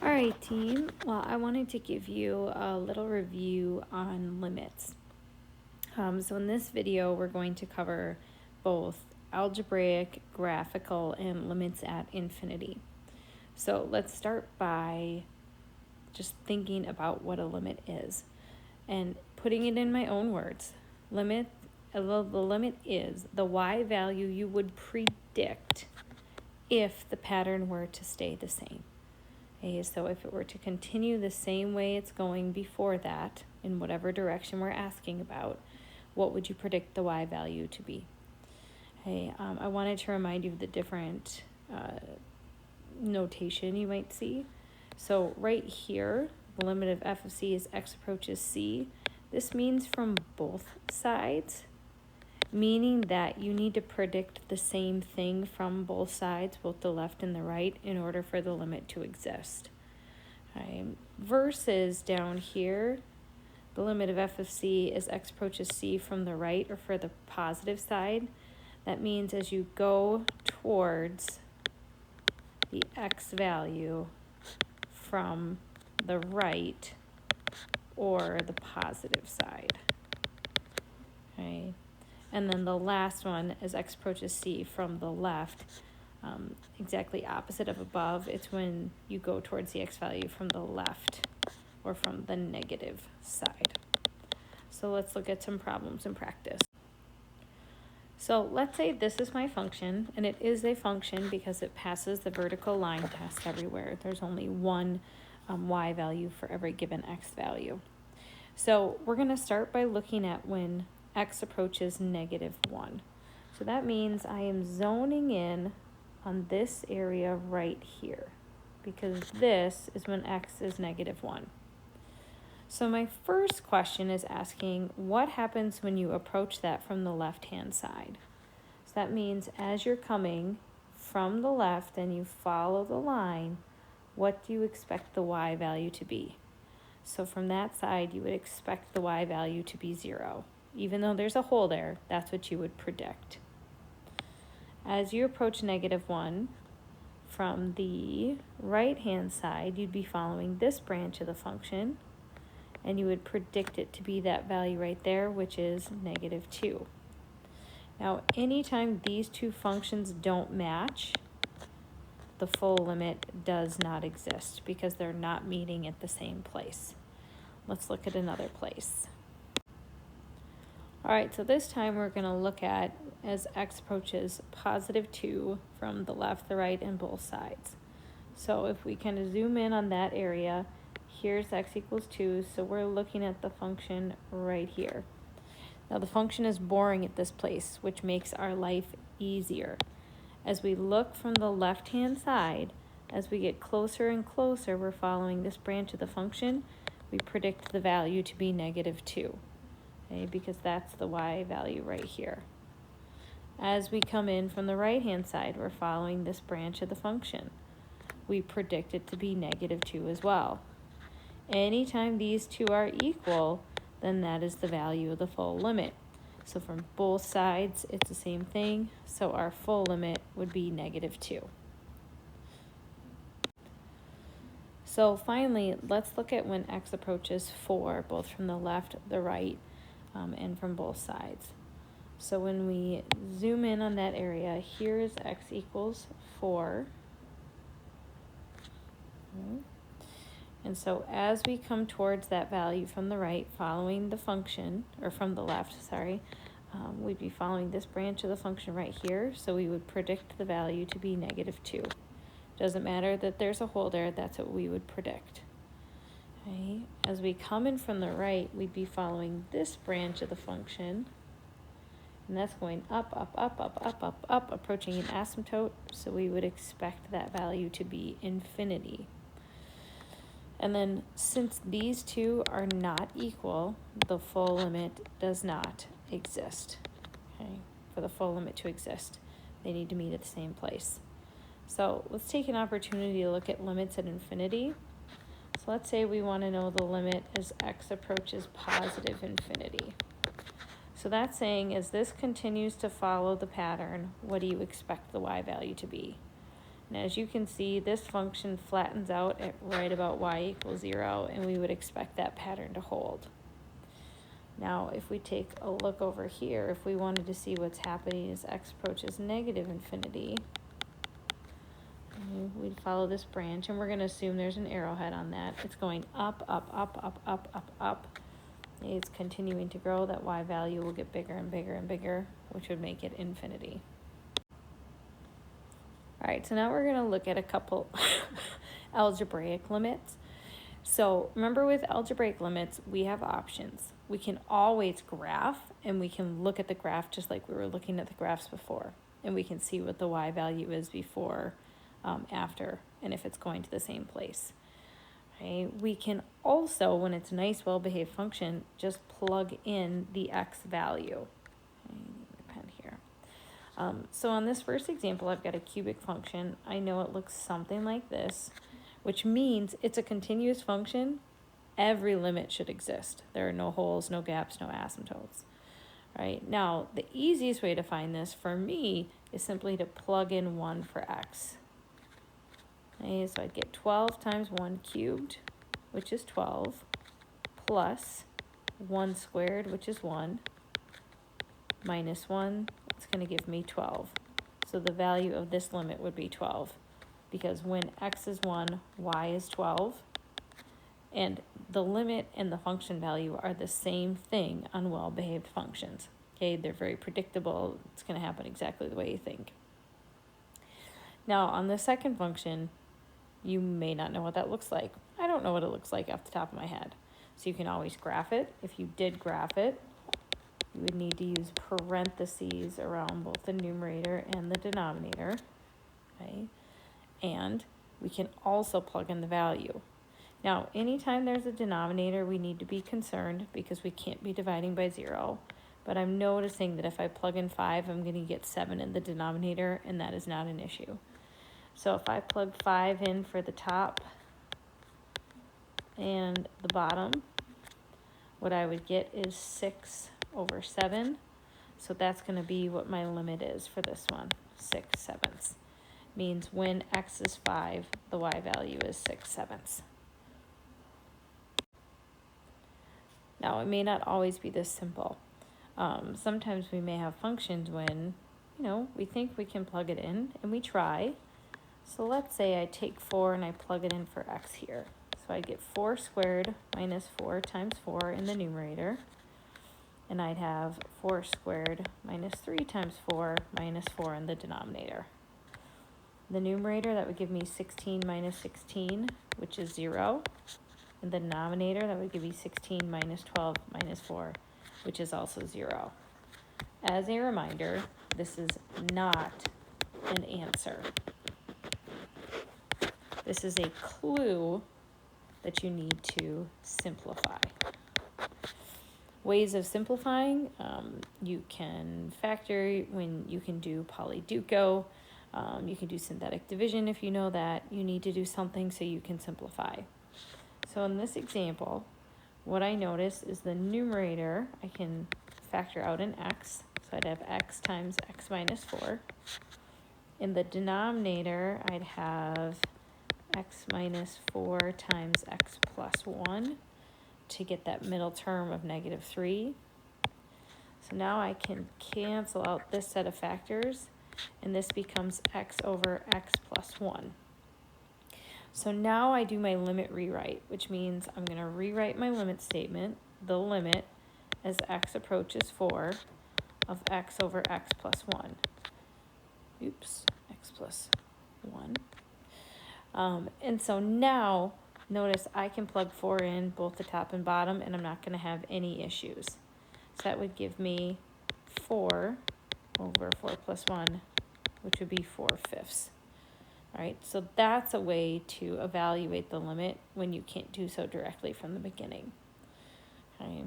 All right, team. Well, I wanted to give you a little review on limits. So in this video, we're going to cover both algebraic, graphical, and limits at infinity. So let's start by just thinking about what a limit is and putting it in my own words. The limit is the y value you would predict if the pattern were to stay the same. Okay, so if it were to continue the same way it's going before that, in whatever direction we're asking about, what would you predict the y value to be? Okay, I wanted to remind you of the different notation you might see. So right here, the limit of f of c is x approaches c. This means from both sides, meaning that you need to predict the same thing from both sides, both the left and the right, in order for the limit to exist. Okay. Versus down here, the limit of f of c is x approaches c from the right, or for the positive side. That means as you go towards the x value from the right or the positive side. Okay. And then the last one is x approaches c from the left, exactly opposite of above. It's when you go towards the x value from the left or from the negative side. So let's look at some problems in practice. So let's say this is my function, and it is a function because it passes the vertical line test everywhere. There's only one y value for every given x value. So we're going to start by looking at when x approaches -1. So that means I am zoning in on this area right here, because this is when x is -1. So my first question is asking, what happens when you approach that from the left-hand side? So that means as you're coming from the left and you follow the line, what do you expect the y value to be? So from that side, you would expect the y value to be 0. Even though there's a hole there, that's what you would predict. As you approach -1, from the right-hand side, you'd be following this branch of the function, and you would predict it to be that value right there, which is -2. Now, anytime these two functions don't match, the full limit does not exist because they're not meeting at the same place. Let's look at another place. All right, so this time we're going to look at as x approaches +2 from the left, the right, and both sides. So if we kind of zoom in on that area, here's x equals 2, so we're looking at the function right here. Now the function is boring at this place, which makes our life easier. As we look from the left-hand side, as we get closer and closer, we're following this branch of the function, we predict the value to be -2, okay, because that's the y value right here. As we come in from the right-hand side, we're following this branch of the function. We predict it to be -2 as well. Anytime these two are equal, then that is the value of the full limit. So from both sides, it's the same thing. So our full limit would be -2. So finally, let's look at when x approaches 4, both from the left, the right, and from both sides. So when we zoom in on that area, here is x equals 4. And so as we come towards that value from the right, following the function, or from the left, sorry, we'd be following this branch of the function right here, so we would predict the value to be -2. Doesn't matter that there's a hole there, that's what we would predict. Okay. As we come in from the right, we'd be following this branch of the function, and that's going up, up, up, up, up, up, up, approaching an asymptote, so we would expect that value to be infinity. And then since these two are not equal, the full limit does not exist. Okay, for the full limit to exist, they need to meet at the same place. So let's take an opportunity to look at limits at infinity. So let's say we want to know the limit as x approaches +infinity. So that's saying as this continues to follow the pattern, what do you expect the y value to be? And as you can see, this function flattens out at right about y equals 0, and we would expect that pattern to hold. Now, if we take a look over here, if we wanted to see what's happening as x approaches negative infinity, we'd follow this branch, and we're going to assume there's an arrowhead on that. It's going up, up, up, up, up, up, up. It's continuing to grow. That y value will get bigger and bigger and bigger, which would make it infinity. All right, so now we're going to look at a couple algebraic limits. So remember, with algebraic limits, we have options. We can always graph, and we can look at the graph just like we were looking at the graphs before, and we can see what the y value is before, after, and if it's going to the same place. Okay. We can also, when it's a nice, well-behaved function, just plug in the x value. Okay, my pen here. So on this first example, I've got a cubic function. I know it looks something like this, which means it's a continuous function. Every limit should exist. There are no holes, no gaps, no asymptotes. Right? Now, the easiest way to find this for me is simply to plug in 1 for x. Okay, so I'd get 12 times 1 cubed, which is 12, plus 1 squared, which is 1, minus 1, it's going to give me 12. So the value of this limit would be 12, because when x is 1, y is 12, and the limit and the function value are the same thing on well-behaved functions. Okay, they're very predictable. It's going to happen exactly the way you think. Now, on the second function, you may not know what that looks like. I don't know what it looks like off the top of my head. So you can always graph it. If you did graph it, you would need to use parentheses around both the numerator and the denominator. Okay? And we can also plug in the value. Now, anytime there's a denominator, we need to be concerned because we can't be dividing by 0. But I'm noticing that if I plug in 5, I'm going to get 7 in the denominator, and that is not an issue. So if I plug 5 in for the top and the bottom, what I would get is 6 over 7. So that's going to be what my limit is for this one, 6/7. Means when x is 5, the y value is 6/7. Now, it may not always be this simple. Sometimes we may have functions when, we think we can plug it in, and we try. So let's say I take 4 and I plug it in for x here. So I'd get 4 squared minus 4 times 4 in the numerator. And I'd have 4 squared minus 3 times 4 minus 4 in the denominator. The numerator, that would give me 16 minus 16, which is 0. In the denominator, that would give me 16 minus 12 minus 4, which is also 0. As a reminder, this is not an answer. This is a clue that you need to simplify. Ways of simplifying, you can factor when you can do Polyduco. You can do synthetic division if you know that. You need to do something so you can simplify. So in this example, what I notice is the numerator, I can factor out an x. So I'd have x times x minus 4. In the denominator, I'd have x minus 4 times x plus 1 to get that middle term of negative 3. So now I can cancel out this set of factors, and this becomes x over x plus 1. So now I do my limit rewrite, which means I'm going to rewrite my limit statement, the limit, as x approaches 4 of x over x plus 1. Oops, x plus 1. And so now, notice I can plug 4 in both the top and bottom, and I'm not going to have any issues. So that would give me 4 over 4 plus 1, which would be 4/5. All right, so that's a way to evaluate the limit when you can't do so directly from the beginning. Okay.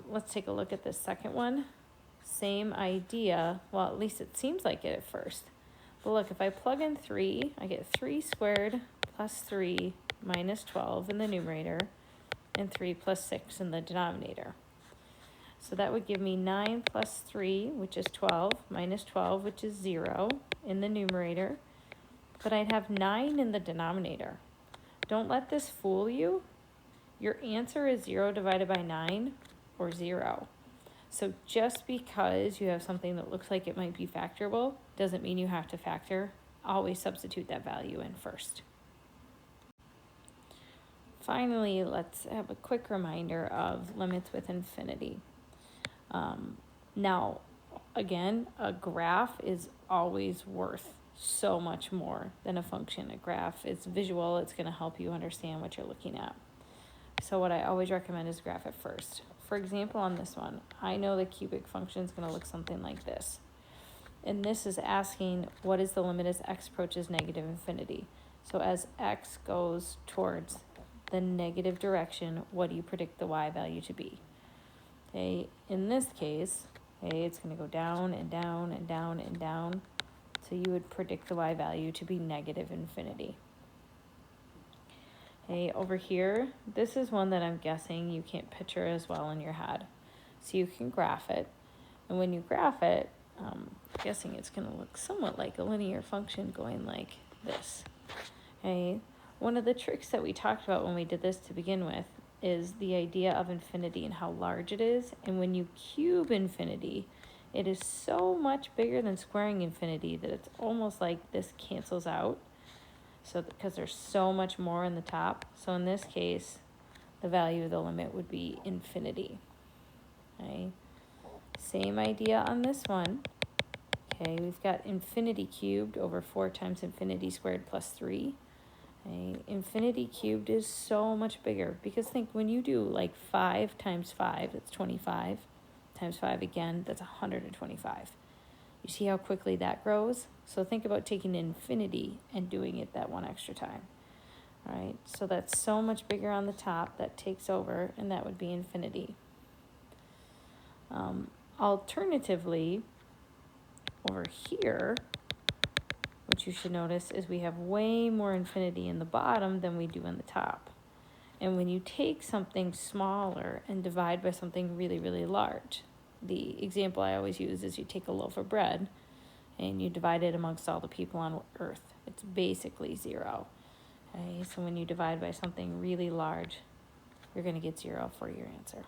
Let's take a look at this second one. Same idea. Well, at least it seems like it at first. But look, if I plug in 3, I get 3 squared plus 3 minus 12 in the numerator, and 3 plus 6 in the denominator. So that would give me 9 plus 3, which is 12, minus 12, which is 0 in the numerator, but I'd have 9 in the denominator. Don't let this fool you. Your answer is 0 divided by 9 or 0. So just because you have something that looks like it might be factorable doesn't mean you have to factor. Always substitute that value in first. Finally, let's have a quick reminder of limits with infinity. Now, again, a graph is always worth so much more than a function. A graph is visual. It's going to help you understand what you're looking at. So what I always recommend is graph it first. For example, on this one, I know the cubic function is going to look something like this. And this is asking, what is the limit as x approaches negative infinity? So as x goes towards the negative direction, what do you predict the y value to be? Okay, in this case, okay, it's going to go down and down and down and down. So you would predict the y value to be negative infinity. Okay, over here, this is one that I'm guessing you can't picture as well in your head. So you can graph it. And when you graph it, I'm guessing it's going to look somewhat like a linear function going like this. Okay, one of the tricks that we talked about when we did this to begin with is the idea of infinity and how large it is. And when you cube infinity, it is so much bigger than squaring infinity that it's almost like this cancels out. So because there's so much more in the top. So in this case, the value of the limit would be infinity. Okay. Same idea on this one. Okay, we've got infinity cubed over 4 times infinity squared plus 3. Okay, infinity cubed is so much bigger because think when you do like 5 times 5, that's 25, times 5 again, that's 125. You see how quickly that grows? So think about taking infinity and doing it that one extra time. All right, so that's so much bigger on the top, that takes over, and that would be infinity. Alternatively, over here, what you should notice is we have way more infinity in the bottom than we do in the top. And when you take something smaller and divide by something really, really large, the example I always use is you take a loaf of bread and you divide it amongst all the people on earth. It's basically 0. Okay, so when you divide by something really large, you're going to get 0 for your answer.